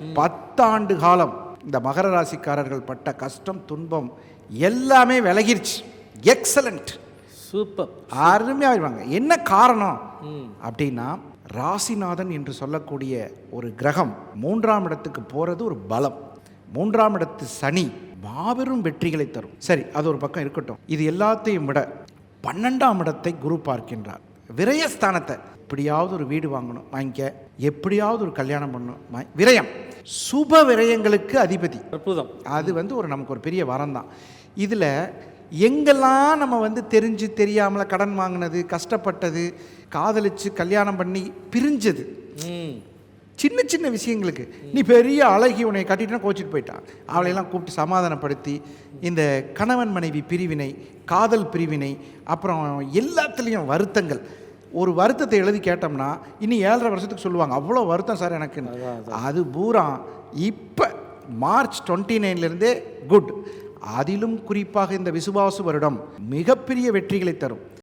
10 ஆண்டு காலம் இந்த மகர ராசிக்காரர்கள் பட்ட கஷ்டம் துன்பம் எல்லாமே விலகிருச்சு. Excellent, super, அருமையாகிடுவாங்க. என்ன காரணம் அப்படின்னா, ராசிநாதன் என்று சொல்லக்கூடிய ஒரு கிரகம் 3ஆம் இடத்துக்கு போகிறது ஒரு பலம். 3ஆம் இடத்து சனி மாபெரும் வெற்றிகளை தரும். சரி, அது ஒரு பக்கம் இருக்கட்டும். இது எல்லாத்தையும் விட 12ஆம் இடத்தை குரு பார்க்கின்றார். விரயஸ்தானத்தை, எப்படியாவது ஒரு வீடு வாங்கணும் வாங்கிக்க, எப்படியாவது ஒரு கல்யாணம் பண்ணணும், விரயம், சுப விரயங்களுக்கு அதிபதி. அற்புதம். அது நமக்கு ஒரு பெரிய வரம் தான். இதில் எங்கெல்லாம் நம்ம தெரிஞ்சு தெரியாமல் கடன் வாங்கினது, கஷ்டப்பட்டது, காதலிச்சு கல்யாணம் பண்ணி பிரிஞ்சது, சின்ன சின்ன விஷயங்களுக்கு நீ பெரிய அழகி உன்னை கட்டிட்டுனா கோச்சிட்டு போயிட்டான், அவளையெல்லாம் கூப்பிட்டு சமாதானப்படுத்தி இந்த கணவன் மனைவி பிரிவினை, காதல் பிரிவினை, அப்புறம் எல்லாத்துலேயும் வருத்தங்கள். ஒரு வருத்தத்தை எழுதி கேட்டோம்னா இன்னும் 7.5 வருஷத்துக்கு சொல்லுவாங்க, அவ்வளோ வருத்தம் சார் எனக்கு. அது பூரா இப்போ மார்ச் 29 குட். அதிலும் குறிப்பாக இந்த விசுவாசு வருடம் மிகப்பெரிய வெற்றிகளை தரும்.